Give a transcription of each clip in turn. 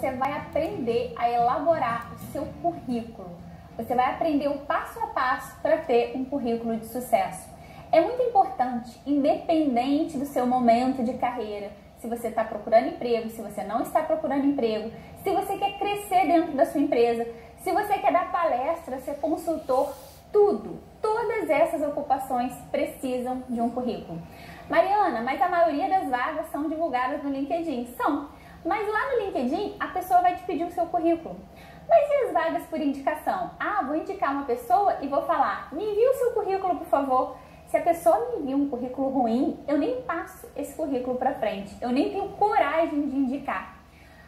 você vai aprender a elaborar o seu currículo. Você vai aprender o passo a passo para ter um currículo de sucesso. É muito importante, independente do seu momento de carreira, se você está procurando emprego, se você não está procurando emprego, se você quer crescer dentro da sua empresa, se você quer dar palestra, ser consultor, todas essas ocupações precisam de um currículo. Mariana, mas a maioria das vagas são divulgadas no LinkedIn. São, mas lá no LinkedIn a pessoa vai te pedir o seu currículo. Mas e as vagas por indicação? Ah, vou indicar uma pessoa e vou falar, me envie o seu currículo, por favor. Se a pessoa me envia um currículo ruim, eu nem passo esse currículo para frente. Eu nem tenho coragem de indicar.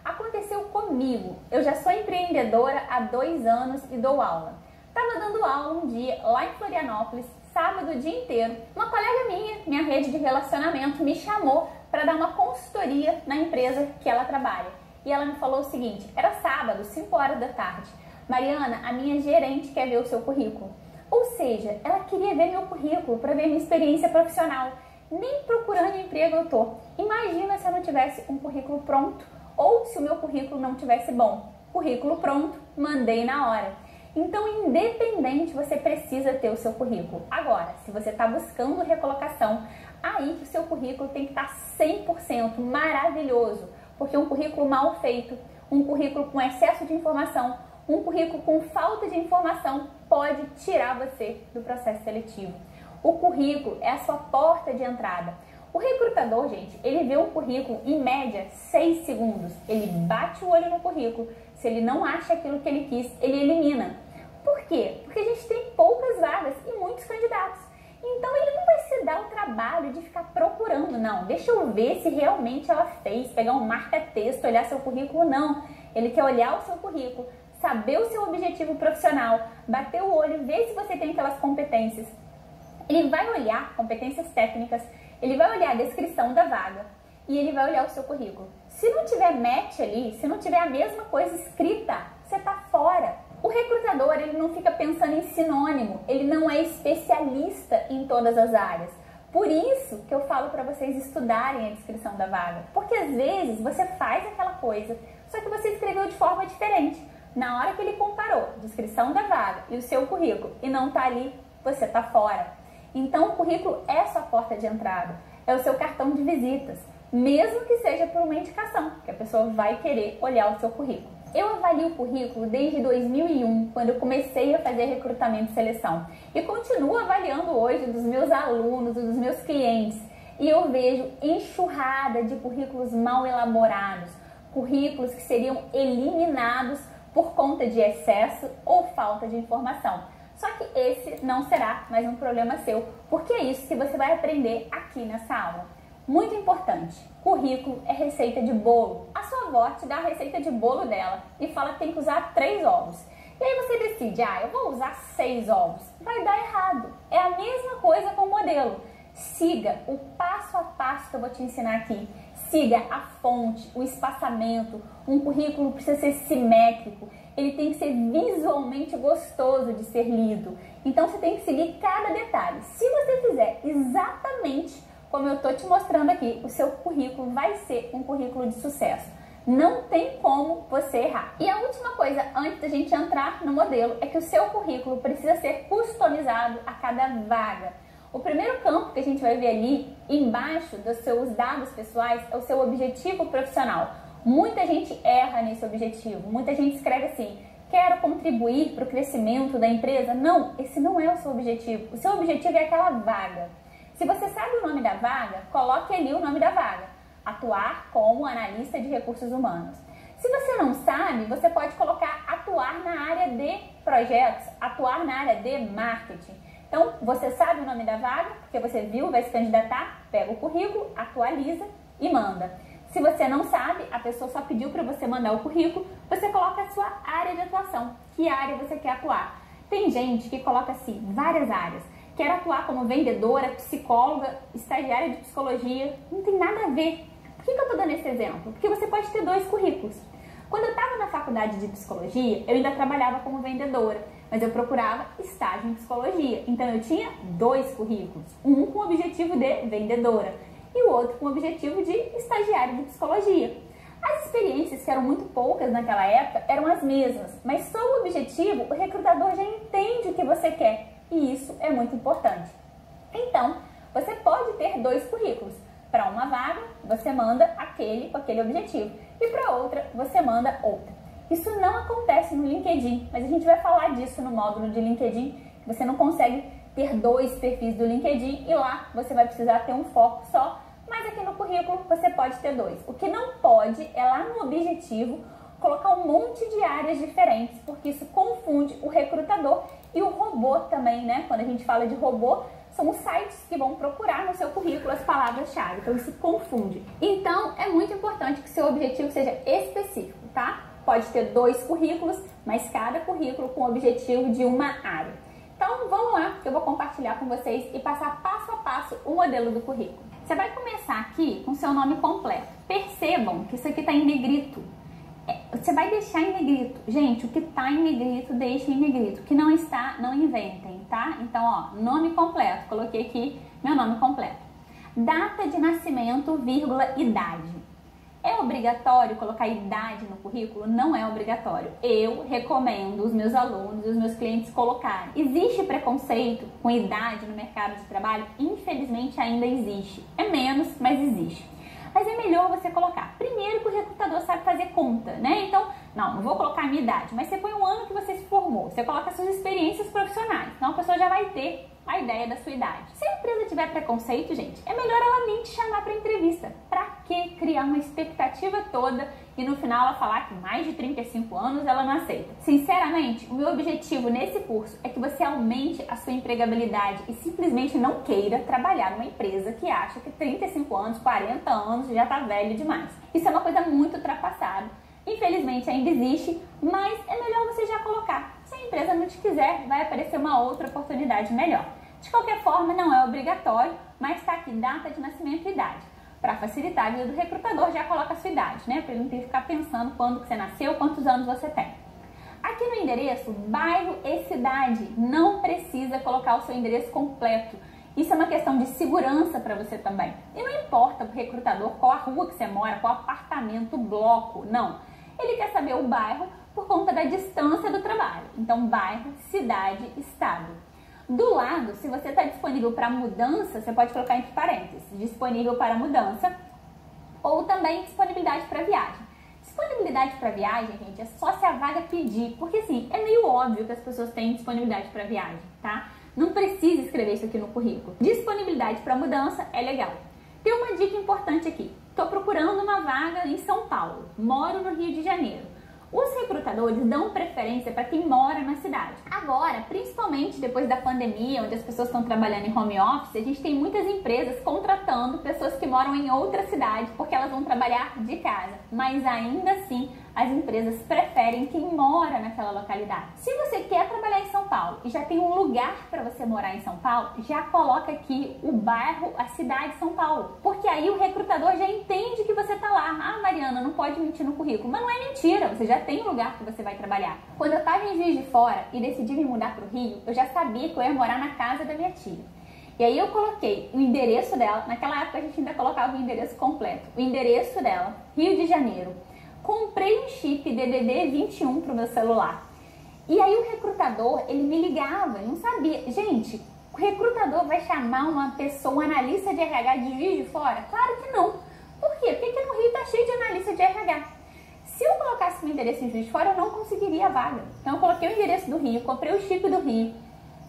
Aconteceu comigo. Eu já sou empreendedora há 2 anos e dou aula. Estava dando aula um dia lá em Florianópolis, sábado o dia inteiro. Uma colega minha rede de relacionamento, me chamou para dar uma consultoria na empresa que ela trabalha. E ela me falou o seguinte, era sábado, 5 horas da tarde. Mariana, a minha gerente quer ver o seu currículo. Ou seja, ela queria ver meu currículo para ver minha experiência profissional. Nem procurando emprego eu tô. Imagina se eu não tivesse um currículo pronto ou se o meu currículo não tivesse bom. Currículo pronto, mandei na hora. Então, independente, você precisa ter o seu currículo. Agora, se você está buscando recolocação, aí que o seu currículo tem que estar 100% maravilhoso. Porque um currículo mal feito, um currículo com excesso de informação, um currículo com falta de informação pode tirar você do processo seletivo. O currículo é a sua porta de entrada. O recrutador, gente, ele vê um currículo em média 6 segundos. Ele bate o olho no currículo. Se ele não acha aquilo que ele quis, ele elimina. Por quê? Porque a gente tem poucas vagas e muitos candidatos. Então ele não vai se dar o trabalho de ficar procurando, não. Deixa eu ver se realmente ela fez, pegar um marca-texto, olhar seu currículo, não. Ele quer olhar o seu currículo, saber o seu objetivo profissional, bater o olho, ver se você tem aquelas competências. Ele vai olhar competências técnicas, ele vai olhar a descrição da vaga e ele vai olhar o seu currículo. Se não tiver match ali, se não tiver a mesma coisa escrita, você tá fora. O recrutador, ele não fica pensando em sinônimo, ele não é especialista em todas as áreas. Por isso que eu falo para vocês estudarem a descrição da vaga, porque às vezes você faz aquela coisa, só que você escreveu de forma diferente. Na hora que ele comparou a descrição da vaga e o seu currículo e não tá ali, você tá fora. Então o currículo é a sua porta de entrada, é o seu cartão de visitas, mesmo que seja por uma indicação, que a pessoa vai querer olhar o seu currículo. Eu avalio o currículo desde 2001, quando eu comecei a fazer recrutamento e seleção. E continuo avaliando hoje dos meus alunos, dos meus clientes. E eu vejo enxurrada de currículos mal elaborados, currículos que seriam eliminados por conta de excesso ou falta de informação. Só que esse não será mais um problema seu, porque é isso que você vai aprender aqui nessa aula. Muito importante, currículo é receita de bolo. A sua avó te dá a receita de bolo dela e fala que tem que usar 3 ovos. E aí você decide, eu vou usar 6 ovos. Vai dar errado. É a mesma coisa com o modelo. Siga o passo a passo que eu vou te ensinar aqui. Siga a fonte, o espaçamento. Um currículo precisa ser simétrico. Ele tem que ser visualmente gostoso de ser lido. Então você tem que seguir cada detalhe. Se você fizer exatamente como eu estou te mostrando aqui, o seu currículo vai ser um currículo de sucesso. Não tem como você errar. E a última coisa, antes da gente entrar no modelo, é que o seu currículo precisa ser customizado a cada vaga. O primeiro campo que a gente vai ver ali, embaixo dos seus dados pessoais, é o seu objetivo profissional. Muita gente erra nesse objetivo, muita gente escreve assim, quero contribuir para o crescimento da empresa. Não, esse não é o seu objetivo. O seu objetivo é aquela vaga. Se você sabe o nome da vaga, coloque ali o nome da vaga. Atuar como analista de recursos humanos. Se você não sabe, você pode colocar atuar na área de projetos, atuar na área de marketing. Então, você sabe o nome da vaga, porque você viu, vai se candidatar, pega o currículo, atualiza e manda. Se você não sabe, a pessoa só pediu para você mandar o currículo, você coloca a sua área de atuação. Que área você quer atuar? Tem gente que coloca assim, várias áreas. Quer atuar como vendedora, psicóloga, estagiária de psicologia. Não tem nada a ver. Por que eu estou dando esse exemplo? Porque você pode ter 2 currículos. Quando eu estava na faculdade de psicologia, eu ainda trabalhava como vendedora, mas eu procurava estágio em psicologia. Então eu tinha 2 currículos. Um com o objetivo de vendedora e o outro com o objetivo de estagiária de psicologia. As experiências, que eram muito poucas naquela época, eram as mesmas, mas sob o objetivo, o recrutador já entende o que você quer, e isso é muito importante. Então, você pode ter 2 currículos. Para uma vaga, você manda aquele com aquele objetivo, e para outra, você manda outra. Isso não acontece no LinkedIn, mas a gente vai falar disso no módulo de LinkedIn. Você não consegue ter 2 perfis do LinkedIn e lá você vai precisar ter um foco só, mas aqui no currículo você pode ter 2. O que não pode é lá no objetivo colocar um monte de áreas diferentes, porque isso confunde o recrutador e o robô também, né? Quando a gente fala de robô, são os sites que vão procurar no seu currículo as palavras-chave, então isso confunde. Então é muito importante que seu objetivo seja específico, tá? Pode ter 2 currículos, mas cada currículo com o objetivo de uma área. Então vamos lá, que eu vou compartilhar com vocês e passar passo a passo o modelo do currículo. Você vai começar aqui com seu nome completo. Percebam que isso aqui está em negrito. Você vai deixar em negrito. Gente, o que está em negrito, deixa em negrito. O que não está, não inventem, tá? Então, ó, nome completo. Coloquei aqui meu nome completo. Data de nascimento, vírgula, idade. É obrigatório colocar idade no currículo? Não é obrigatório. Eu recomendo os meus alunos e os meus clientes colocarem. Existe preconceito com idade no mercado de trabalho? Infelizmente ainda existe. É menos, mas existe. Mas é melhor você colocar. Primeiro que o recrutador sabe fazer conta, né? Então, não vou colocar a minha idade, mas você põe o ano que você se formou. Você coloca suas experiências profissionais. Então a pessoa já vai ter a ideia da sua idade. Se a empresa tiver preconceito, gente, é melhor ela nem te chamar para entrevista. Pra que criar uma expectativa toda e no final ela falar que mais de 35 anos ela não aceita? Sinceramente, o meu objetivo nesse curso é que você aumente a sua empregabilidade e simplesmente não queira trabalhar numa empresa que acha que 35 anos, 40 anos já tá velho demais. Isso é uma coisa muito ultrapassada. Infelizmente ainda existe, mas é melhor você já colocar. Se a empresa não te quiser, vai aparecer uma outra oportunidade melhor. De qualquer forma, não é obrigatório, mas está aqui data de nascimento e idade. Para facilitar a vida do recrutador, já coloca a sua idade, né? Para ele não ter que ficar pensando quando que você nasceu, quantos anos você tem. Aqui no endereço, bairro e cidade, não precisa colocar o seu endereço completo. Isso é uma questão de segurança para você também. E não importa para o recrutador qual a rua que você mora, qual apartamento, bloco, não. Ele quer saber o bairro por conta da distância do trabalho. Então, bairro, cidade, estado. Do lado, se você está disponível para mudança, você pode colocar entre parênteses, disponível para mudança, ou também disponibilidade para viagem. Disponibilidade para viagem, gente, é só se a vaga pedir, porque assim, é meio óbvio que as pessoas têm disponibilidade para viagem, tá? Não precisa escrever isso aqui no currículo. Disponibilidade para mudança é legal. Tem uma dica importante aqui. Estou procurando uma vaga em São Paulo, moro no Rio de Janeiro. Os recrutadores dão preferência para quem mora na cidade. Agora, principalmente depois da pandemia, onde as pessoas estão trabalhando em home office, a gente tem muitas empresas contratando pessoas que moram em outra cidade porque elas vão trabalhar de casa. Mas ainda assim, as empresas preferem quem mora naquela localidade. Se você quer trabalhar em São Paulo e já tem um lugar para você morar em São Paulo, já coloca aqui o bairro, a cidade de São Paulo. Porque aí o recrutador já entende que você está lá. Ah, Mariana, não pode mentir no currículo. Mas não é mentira, você já tem um lugar que você vai trabalhar. Quando eu estava em Juiz de Fora e decidi me mudar para o Rio, eu já sabia que eu ia morar na casa da minha tia. E aí eu coloquei o endereço dela, naquela época a gente ainda colocava o endereço completo. O endereço dela, Rio de Janeiro. Comprei um chip DDD 21 para o meu celular. E aí o recrutador, ele me ligava, eu não sabia. Gente, o recrutador vai chamar uma pessoa, um analista de RH de Juiz de Fora? Claro que não. Por quê? Porque aqui no Rio tá cheio de analista de RH. Se eu colocasse meu endereço em Juiz de Fora, eu não conseguiria a vaga. Então eu coloquei o endereço do Rio, comprei o chip do Rio.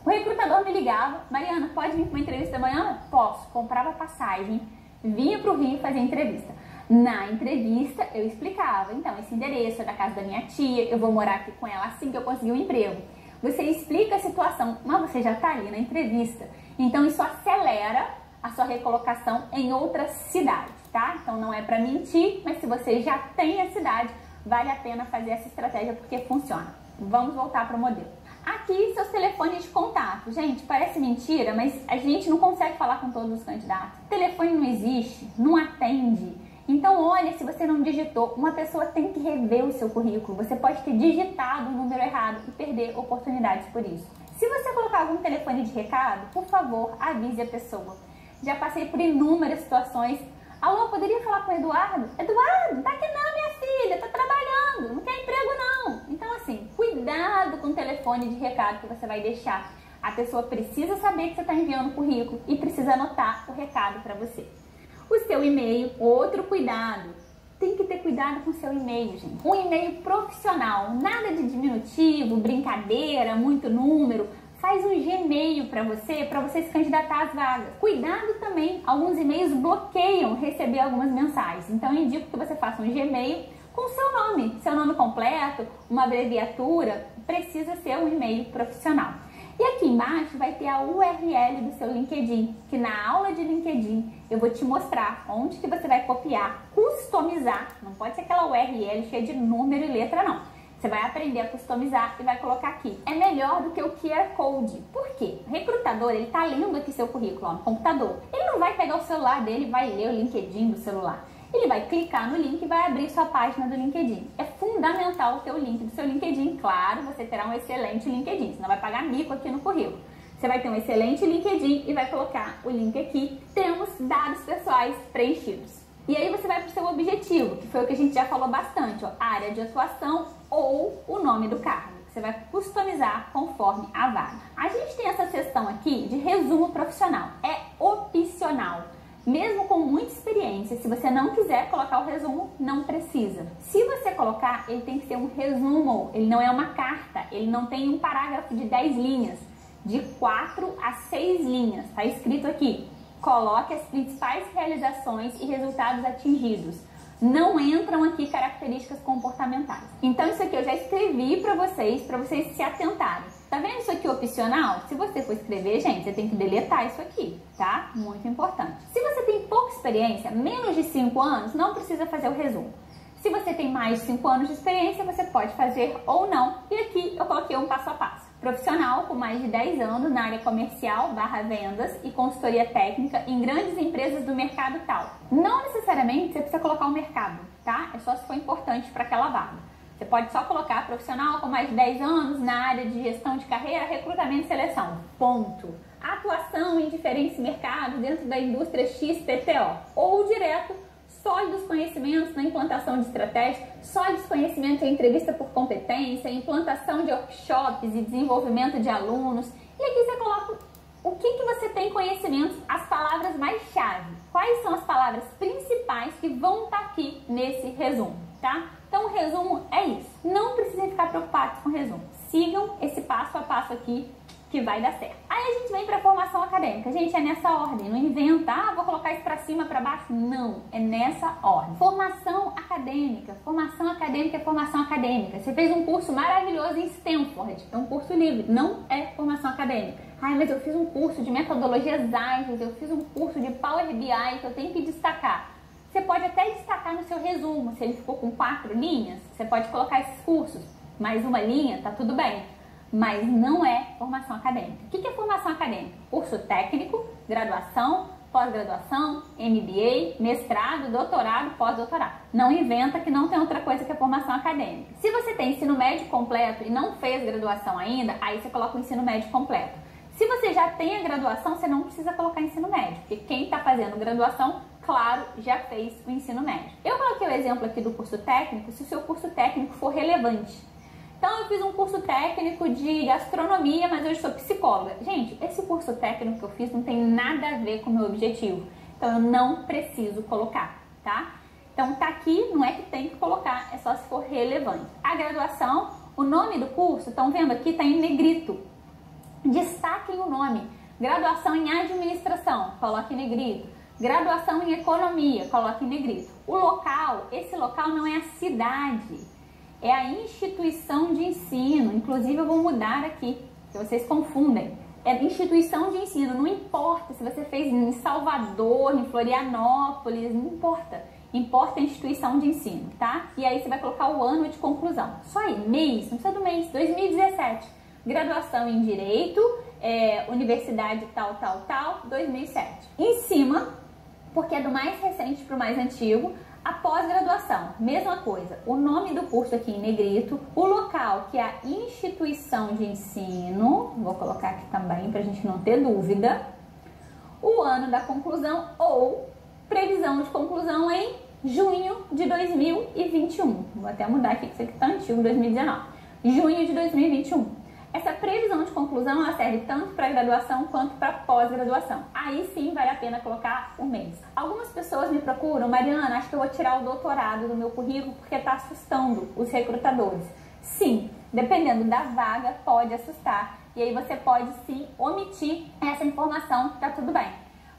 O recrutador me ligava, Mariana, pode vir para uma entrevista amanhã? Posso. Comprava passagem, vinha para o Rio fazer entrevista. Na entrevista, eu explicava, então, esse endereço é da casa da minha tia, eu vou morar aqui com ela assim que eu conseguir um emprego. Você explica a situação, mas você já está ali na entrevista. Então, isso acelera a sua recolocação em outra cidade, tá? Então, não é para mentir, mas se você já tem a cidade, vale a pena fazer essa estratégia porque funciona. Vamos voltar para o modelo. Aqui, seus telefones de contato. Gente, parece mentira, mas a gente não consegue falar com todos os candidatos. O telefone não existe, não atende. Então, olha, se você não digitou, uma pessoa tem que rever o seu currículo. Você pode ter digitado o número errado e perder oportunidades por isso. Se você colocar algum telefone de recado, por favor, avise a pessoa. Já passei por inúmeras situações. Alô, poderia falar com o Eduardo? Eduardo, tá aqui não, minha filha tá trabalhando, não quer emprego não. Então assim, cuidado com o telefone de recado que você vai deixar. A pessoa precisa saber que você está enviando o currículo e precisa anotar o recado para você. O seu e-mail, outro cuidado. Tem que ter cuidado com o seu e-mail, gente. Um e-mail profissional, nada de diminutivo, brincadeira, muito número. Faz um Gmail para você se candidatar às vagas. Cuidado também, alguns e-mails bloqueiam receber algumas mensagens. Então eu indico que você faça um Gmail com seu nome completo, uma abreviatura, precisa ser um e-mail profissional. E aqui embaixo vai ter a URL do seu LinkedIn, que na aula de LinkedIn eu vou te mostrar onde que você vai copiar, customizar, não pode ser aquela URL cheia de número e letra não. Você vai aprender a customizar e vai colocar aqui. É melhor do que o QR Code. Por quê? O recrutador, ele tá lendo aqui seu currículo ó, no computador. Ele não vai pegar o celular dele e vai ler o LinkedIn do celular. Ele vai clicar no link e vai abrir sua página do LinkedIn. É fundamental ter o link do seu LinkedIn. Claro, você terá um excelente LinkedIn, senão vai pagar mico aqui no currículo. Você vai ter um excelente LinkedIn e vai colocar o link aqui. Temos dados pessoais preenchidos. E aí você vai para o seu objetivo, que foi o que a gente já falou bastante, ó, área de atuação ou o nome do cargo. Você vai customizar conforme a vaga. A gente tem essa seção aqui de resumo profissional. É opcional. Mesmo com muita experiência, se você não quiser colocar o resumo, não precisa. Se você colocar, ele tem que ser um resumo, ele não é uma carta, ele não tem um parágrafo de 10 linhas, de 4 a 6 linhas, tá escrito aqui. Coloque as principais realizações e resultados atingidos. Não entram aqui características comportamentais. Então isso aqui eu já escrevi para vocês se atentarem. Tá vendo isso aqui opcional? Se você for escrever, gente, você tem que deletar isso aqui, tá? Muito importante. Se você tem pouca experiência, menos de 5 anos, não precisa fazer o resumo. Se você tem mais de 5 anos de experiência, você pode fazer ou não. E aqui eu coloquei um passo a passo. Profissional com mais de 10 anos na área comercial, /vendas e consultoria técnica em grandes empresas do mercado tal. Não necessariamente você precisa colocar o mercado, tá? É só se for importante para aquela vaga. Você pode só colocar profissional com mais de 10 anos na área de gestão de carreira, recrutamento e seleção. Ponto. Atuação em diferentes mercados dentro da indústria XPTO. Ou direto, sólidos conhecimentos na implantação de estratégia, sólidos conhecimentos em entrevista por competência, implantação de workshops e desenvolvimento de alunos. E aqui você coloca o que você tem conhecimentos, as palavras mais chave. Quais são as palavras principais que vão estar aqui nesse resumo, tá? Então o resumo é isso. Não precisem ficar preocupados com o resumo. Sigam esse passo a passo aqui que vai dar certo. Aí a gente vem para a formação acadêmica. Gente, é nessa ordem. Não inventa, vou colocar isso para cima, para baixo. Não, é nessa ordem. Formação acadêmica. Formação acadêmica é formação acadêmica. Você fez um curso maravilhoso em Stanford. É um curso livre. Não é formação acadêmica. Ai, mas eu fiz um curso de metodologias ágeis, eu fiz um curso de Power BI que eu tenho que destacar. Você pode até destacar no seu resumo. Se ele ficou com 4 linhas, você pode colocar esses cursos. Mais uma linha, tá tudo bem. Mas não é formação acadêmica. O que é formação acadêmica? Curso técnico, graduação, pós-graduação, MBA, mestrado, doutorado, pós-doutorado. Não inventa que não tem outra coisa que é formação acadêmica. Se você tem ensino médio completo e não fez graduação ainda, aí você coloca o ensino médio completo. Se você já tem a graduação, você não precisa colocar ensino médio, porque quem está fazendo graduação, claro, já fez o ensino médio. Eu coloquei o exemplo aqui do curso técnico, se o seu curso técnico for relevante. Então eu fiz um curso técnico de gastronomia, mas hoje sou psicóloga. Gente, esse curso técnico que eu fiz não tem nada a ver com o meu objetivo. Então eu não preciso colocar, tá? Então tá aqui, não é que tem que colocar, é só se for relevante. A graduação, o nome do curso, estão vendo aqui, tá em negrito. Destaquem o nome. Graduação em administração, coloque em negrito. Graduação em economia, coloque em negrito. O local, esse local não é a cidade. É a instituição de ensino. Inclusive eu vou mudar aqui, que vocês confundem. É instituição de ensino, não importa se você fez em Salvador, em Florianópolis, não importa. Importa a instituição de ensino, tá? E aí você vai colocar o ano de conclusão. Só aí, mês, não precisa do mês, 2017. Graduação em Direito, Universidade tal, 2007. Em cima, porque é do mais recente para o mais antigo, a pós-graduação, mesma coisa, o nome do curso aqui em negrito, o local, que é a instituição de ensino, vou colocar aqui também para a gente não ter dúvida, o ano da conclusão ou previsão de conclusão em junho de 2021. Vou até mudar aqui, que isso aqui tá antigo, 2019. Junho de 2021. Essa previsão de conclusão ela serve tanto para graduação quanto para pós-graduação. Aí sim vale a pena colocar o mês. Algumas pessoas me procuram, Mariana, acho que eu vou tirar o doutorado do meu currículo porque está assustando os recrutadores. Sim, dependendo da vaga, pode assustar. E aí você pode sim omitir essa informação, tá tudo bem.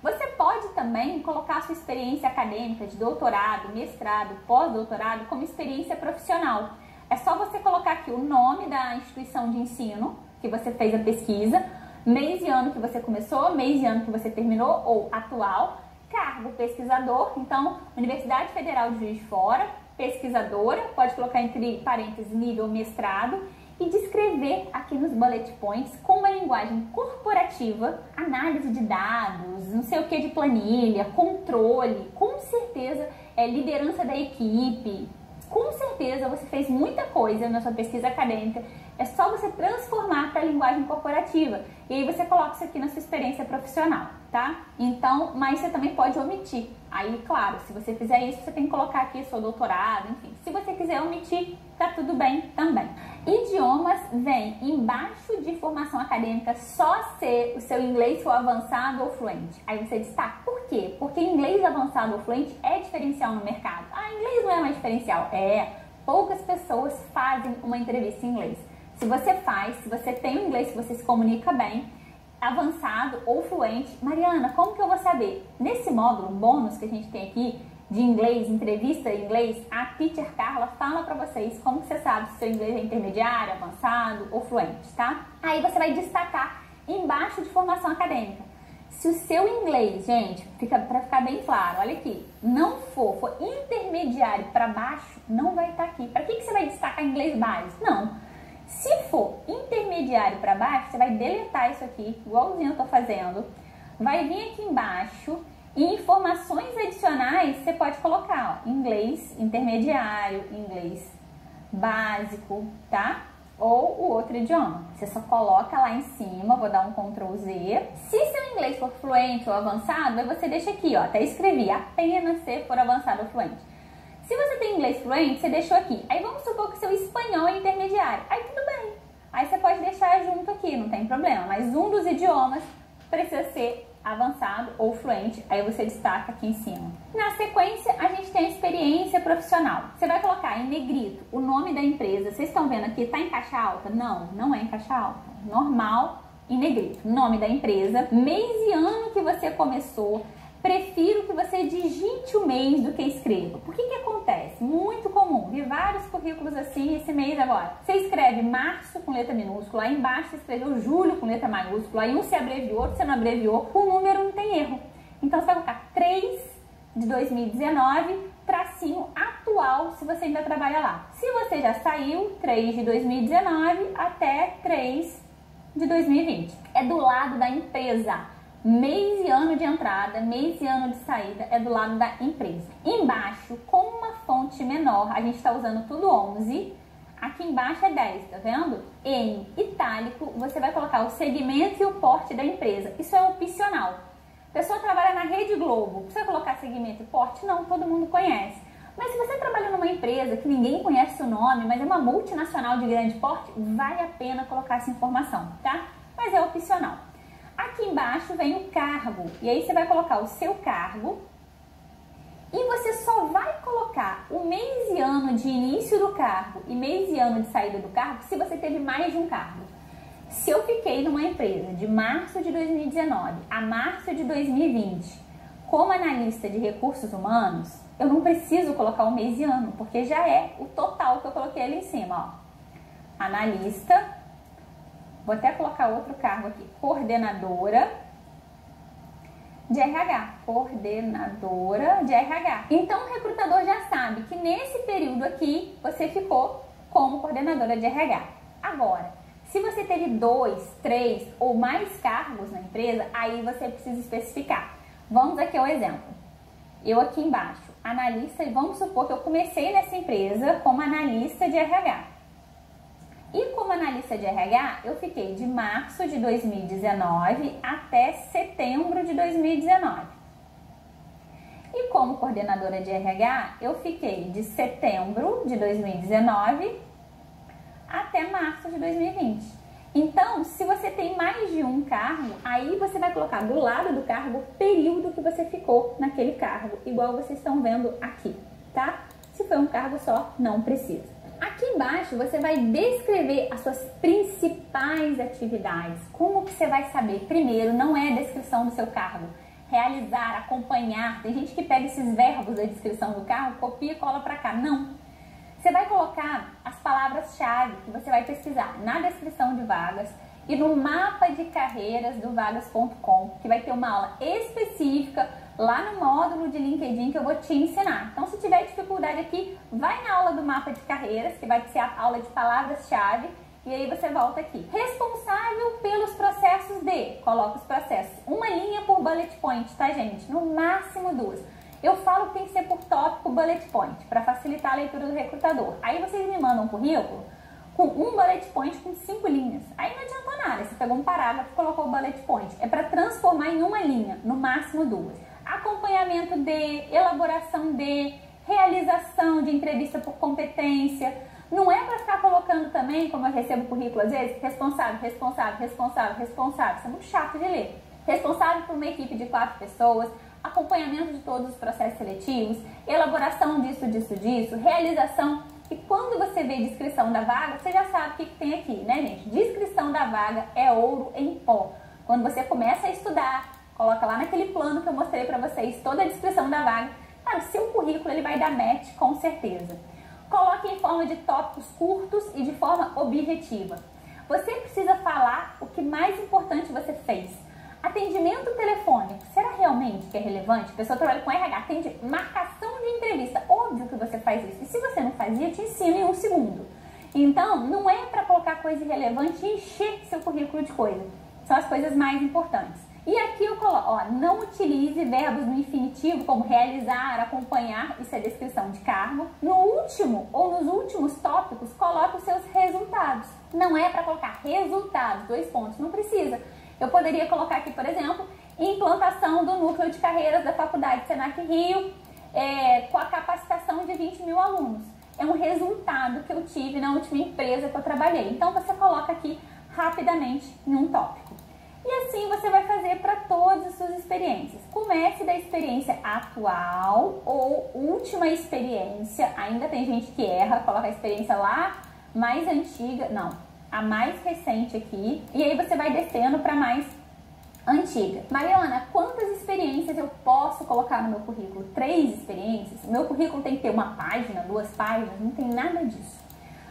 Você pode também colocar a sua experiência acadêmica de doutorado, mestrado, pós-doutorado como experiência profissional. É só você colocar aqui o nome da instituição de ensino que você fez a pesquisa, mês e ano que você começou, mês e ano que você terminou ou atual, cargo pesquisador, então Universidade Federal de Juiz de Fora, pesquisadora, pode colocar entre parênteses nível mestrado e descrever aqui nos bullet points com uma linguagem corporativa, análise de dados, não sei o que de planilha, controle, com certeza liderança da equipe. Com certeza você fez muita coisa na sua pesquisa acadêmica, é só você transformar para a linguagem corporativa e aí você coloca isso aqui na sua experiência profissional, tá? Então, mas você também pode omitir. Aí, claro, se você fizer isso, você tem que colocar aqui seu doutorado, enfim. Se você quiser omitir, tá tudo bem também. Idiomas vem embaixo de formação acadêmica só se o seu inglês for avançado ou fluente. Aí você destaca. Por quê? Porque inglês avançado ou fluente é diferencial no mercado. Ah, inglês não é mais diferencial. Poucas pessoas fazem uma entrevista em inglês. Se você faz, se você tem um inglês que você se comunica bem, avançado ou fluente, Mariana, como que eu vou saber? Nesse módulo bônus que a gente tem aqui, de inglês, entrevista em inglês, a Teacher Carla fala pra vocês como que você sabe se seu inglês é intermediário, avançado ou fluente, tá? Aí você vai destacar embaixo de formação acadêmica. Se o seu inglês, gente, pra ficar bem claro, olha aqui, não for intermediário para baixo, não vai estar aqui. Pra que você vai destacar inglês básico? Não. Se for intermediário para baixo, você vai deletar isso aqui, igualzinho eu tô fazendo. Vai vir aqui embaixo e informações adicionais você pode colocar, ó, inglês intermediário, inglês básico, tá? Ou o outro idioma. Você só coloca lá em cima, vou dar um Ctrl Z. Se seu inglês for fluente ou avançado, aí você deixa aqui, ó, até escrevi, apenas se for avançado ou fluente. Se você tem inglês fluente, você deixou aqui. Aí vamos supor que seu espanhol é intermediário. Aí tudo bem. Aí você pode deixar junto aqui, não tem problema. Mas um dos idiomas precisa ser avançado ou fluente. Aí você destaca aqui em cima. Na sequência, a gente tem a experiência profissional. Você vai colocar em negrito o nome da empresa. Vocês estão vendo aqui, tá em caixa alta? Não, não é em caixa alta. Normal em negrito. Nome da empresa, mês e ano que você começou. Prefiro que você digite o mês do que escreva. Por que acontece? Muito comum. Vi vários currículos assim esse mês agora. Você escreve março com letra minúscula, aí embaixo você escreveu julho com letra maiúscula, aí um se abreviou, outro você não abreviou, o número não tem erro. Então você vai colocar 3 de 2019, tracinho atual, se você ainda trabalha lá. Se você já saiu, 3 de 2019 até 3 de 2020. É do lado da empresa. Mês e ano de entrada, mês e ano de saída é do lado da empresa. Embaixo, com uma fonte menor, a gente está usando tudo 11. Aqui embaixo é 10, tá vendo? Em itálico, você vai colocar o segmento e o porte da empresa. Isso é opcional. A pessoa trabalha na Rede Globo. Precisa colocar segmento e porte? Não, todo mundo conhece. Mas se você trabalha numa empresa que ninguém conhece o nome, mas é uma multinacional de grande porte, vale a pena colocar essa informação, tá? Mas é opcional. Aqui embaixo vem o cargo, e aí você vai colocar o seu cargo e você só vai colocar o mês e ano de início do cargo e mês e ano de saída do cargo se você teve mais de um cargo. Se eu fiquei numa empresa de março de 2019 a março de 2020 como analista de recursos humanos, eu não preciso colocar o mês e ano, porque já é o total que eu coloquei ali em cima, ó. Analista. Vou até colocar outro cargo aqui, coordenadora de RH, coordenadora de RH. Então o recrutador já sabe que nesse período aqui você ficou como coordenadora de RH. Agora, se você teve 2, 3 ou mais cargos na empresa, aí você precisa especificar. Vamos aqui ao exemplo. Eu aqui embaixo, analista, e vamos supor que eu comecei nessa empresa como analista de RH. E como analista de RH, eu fiquei de março de 2019 até setembro de 2019. E como coordenadora de RH, eu fiquei de setembro de 2019 até março de 2020. Então, se você tem mais de um cargo, aí você vai colocar do lado do cargo o período que você ficou naquele cargo, igual vocês estão vendo aqui, tá? Se for um cargo só, não precisa. Aqui embaixo você vai descrever as suas principais atividades. Como que você vai saber? Primeiro, não é a descrição do seu cargo. Realizar, acompanhar. Tem gente que pega esses verbos da descrição do cargo, copia e cola pra cá. Não. Você vai colocar as palavras-chave que você vai pesquisar na descrição de vagas e no mapa de carreiras do vagas.com, que vai ter uma aula específica lá no módulo de LinkedIn que eu vou te ensinar. Então, se tiver dificuldade aqui, vai na aula do mapa de carreiras, que vai ser a aula de palavras-chave, e aí você volta aqui. Responsável pelos processos de, coloca os processos, uma linha por bullet point, tá, gente? No máximo 2. Eu falo que tem que ser por tópico bullet point, para facilitar a leitura do recrutador. Aí vocês me mandam um currículo com um bullet point com 5 linhas. Aí não adiantou nada, você pegou um parágrafo e colocou o bullet point. É para transformar em uma linha, no máximo 2. Acompanhamento de, elaboração de, realização de entrevista por competência. Não é para ficar colocando também, como eu recebo currículo às vezes, responsável, responsável, responsável, responsável. Isso é muito chato de ler. Responsável por uma equipe de 4 pessoas, acompanhamento de todos os processos seletivos, elaboração disso, realização. E quando você vê descrição da vaga, você já sabe o que tem aqui, né, gente? Descrição da vaga é ouro em pó. Quando você começa a estudar, coloca lá naquele plano que eu mostrei para vocês toda a descrição da vaga. Cara, o seu currículo ele vai dar match com certeza. Coloque em forma de tópicos curtos e de forma objetiva. Você precisa falar o que mais importante você fez. Atendimento telefônico, será realmente que é relevante? A pessoa trabalha com RH, atende marcação de entrevista. Óbvio que você faz isso. E se você não fazia, te ensino em 1 segundo. Então, não é para colocar coisa irrelevante e encher seu currículo de coisa. São as coisas mais importantes. E aqui eu coloco, ó, não utilize verbos no infinitivo como realizar, acompanhar, isso é descrição de cargo. No último ou nos últimos tópicos, coloque os seus resultados. Não é para colocar resultados, 2 pontos, não precisa. Eu poderia colocar aqui, por exemplo, implantação do núcleo de carreiras da Faculdade Senac Rio, com a capacitação de 20 mil alunos. É um resultado que eu tive na última empresa que eu trabalhei. Então, você coloca aqui rapidamente em um tópico. E assim você vai fazer para todas as suas experiências. Comece da experiência atual ou última experiência. Ainda tem gente que erra, coloca a experiência lá mais antiga. Não, a mais recente aqui. E aí você vai descendo para mais antiga. Mariana, quantas experiências eu posso colocar no meu currículo? 3 experiências? Meu currículo tem que ter 1 página, 2 páginas? Não tem nada disso.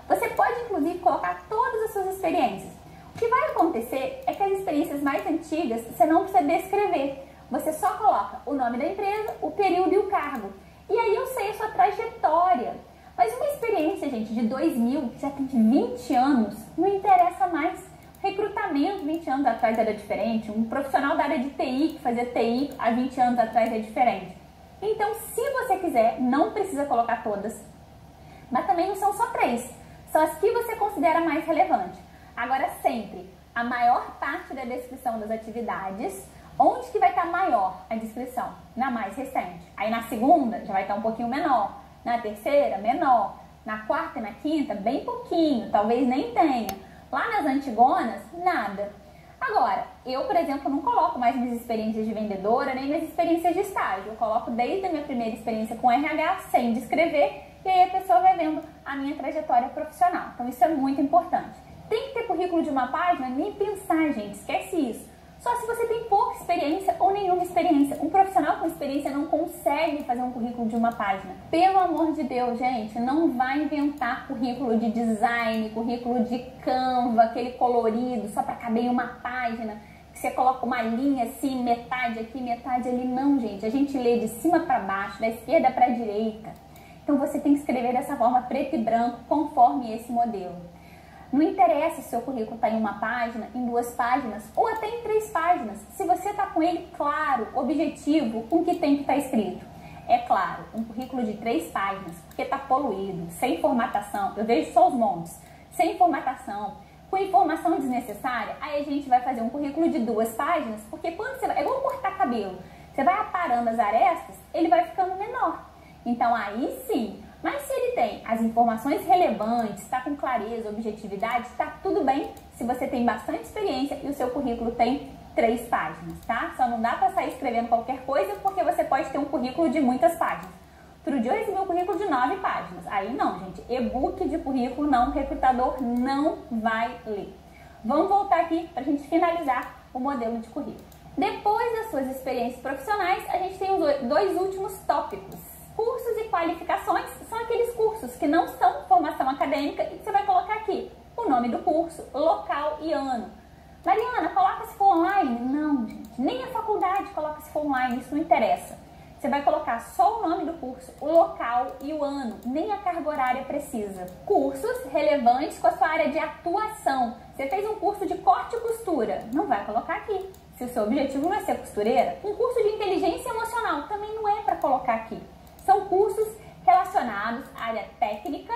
Você pode, inclusive, colocar todas as suas experiências. O que vai acontecer é que as experiências mais antigas você não precisa descrever. Você só coloca o nome da empresa, o período e o cargo. E aí eu sei a sua trajetória. Mas uma experiência, gente, de 2000, que já tem 20 anos, não interessa mais. Recrutamento 20 anos atrás era diferente. Um profissional da área de TI que fazia TI há 20 anos atrás é diferente. Então, se você quiser, não precisa colocar todas. Mas também não são só 3. São as que você considera mais relevantes. Agora, sempre, a maior parte da descrição das atividades, onde que vai estar maior a descrição? Na mais recente. Aí na segunda, já vai estar um pouquinho menor. Na terceira, menor. Na quarta e na quinta, bem pouquinho, talvez nem tenha. Lá nas antigonas, nada. Agora, eu, por exemplo, não coloco mais minhas experiências de vendedora, nem minhas experiências de estágio. Eu coloco desde a minha primeira experiência com RH, sem descrever, e aí a pessoa vai vendo a minha trajetória profissional. Então, isso é muito importante. Tem que ter currículo de 1 página? Nem pensar, gente, esquece isso. Só se você tem pouca experiência ou nenhuma experiência. Um profissional com experiência não consegue fazer um currículo de 1 página. Pelo amor de Deus, gente, não vai inventar currículo de design, currículo de Canva, aquele colorido, só para caber em 1 página, que você coloca uma linha assim, metade aqui, metade ali. Não, gente, a gente lê de cima para baixo, da esquerda para a direita. Então você tem que escrever dessa forma preto e branco, conforme esse modelo. Não interessa se o seu currículo está em 1 página, em 2 páginas ou até em 3 páginas. Se você está com ele claro, objetivo, com o que tem que estar escrito. É claro, um currículo de 3 páginas, porque está poluído, sem formatação, eu vejo só os montes, sem formatação, com informação desnecessária, aí a gente vai fazer um currículo de 2 páginas, porque quando você vai, é igual cortar cabelo, você vai aparando as arestas, ele vai ficando menor. Então aí sim, mas se ele tem as informações relevantes, está com clareza, objetividade, está tudo bem se você tem bastante experiência e o seu currículo tem 3 páginas, tá? Só não dá para sair escrevendo qualquer coisa porque você pode ter um currículo de muitas páginas. Outro dia eu recebi um currículo de 9 páginas. Aí não, gente, e-book de currículo não, recrutador não vai ler. Vamos voltar aqui para a gente finalizar o modelo de currículo. Depois das suas experiências profissionais, a gente tem os 2 últimos tópicos. Cursos e qualificações são aqueles cursos que não são formação acadêmica e que você vai colocar aqui o nome do curso, local e ano. Mariana, coloca se for online? Não, gente, nem a faculdade coloca se for online, isso não interessa. Você vai colocar só o nome do curso, o local e o ano, nem a carga horária precisa. Cursos relevantes com a sua área de atuação. Você fez um curso de corte e costura, não vai colocar aqui. Se o seu objetivo não é ser costureira, um curso de inteligência emocional também não é para colocar aqui. São cursos relacionados à área técnica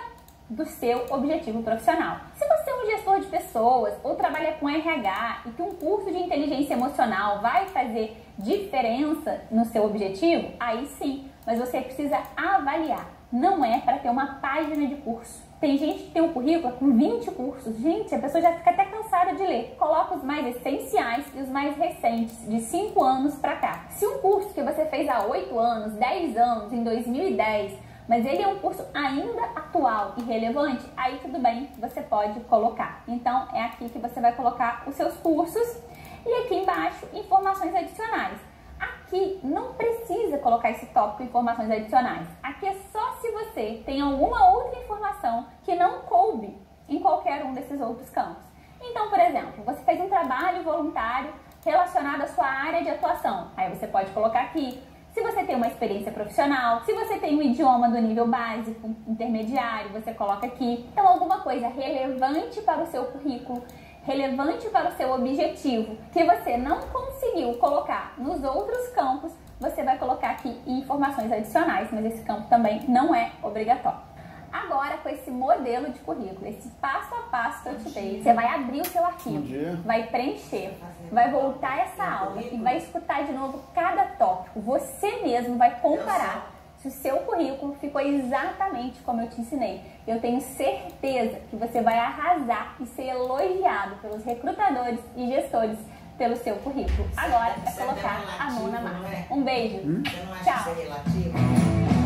do seu objetivo profissional. Se você é um gestor de pessoas ou trabalha com RH e que um curso de inteligência emocional vai fazer diferença no seu objetivo, aí sim, mas você precisa avaliar. Não é para ter uma página de curso. Tem gente que tem um currículo com 20 cursos. Gente, a pessoa já fica até cansada de ler. Coloca os mais essenciais e os mais recentes, de 5 anos para cá. Se um curso que você fez há 8 anos, 10 anos, em 2010, mas ele é um curso ainda atual e relevante, aí tudo bem, você pode colocar. Então, é aqui que você vai colocar os seus cursos e aqui embaixo, informações adicionais. Aqui não precisa colocar esse tópico informações adicionais. Aqui é só se você tem alguma outra informação que não coube em qualquer um desses outros campos. Então, por exemplo, você fez um trabalho voluntário relacionado à sua área de atuação. Aí você pode colocar aqui. Se você tem uma experiência profissional, se você tem um idioma do nível básico, intermediário, você coloca aqui. Então, alguma coisa relevante para o seu currículo, relevante para o seu objetivo, que você não conseguiu colocar nos outros campos, você vai colocar aqui informações adicionais, mas esse campo também não é obrigatório. Agora, com esse modelo de currículo, esse passo a passo que eu te dei, você vai abrir o seu arquivo, vai preencher, vai voltar essa aula e vai escutar de novo cada tópico. Você mesmo vai comparar se o seu currículo ficou exatamente como eu te ensinei. Eu tenho certeza que você vai arrasar e ser elogiado pelos recrutadores e gestores pelo seu currículo. Agora é colocar a mão na massa. Um beijo. Tchau.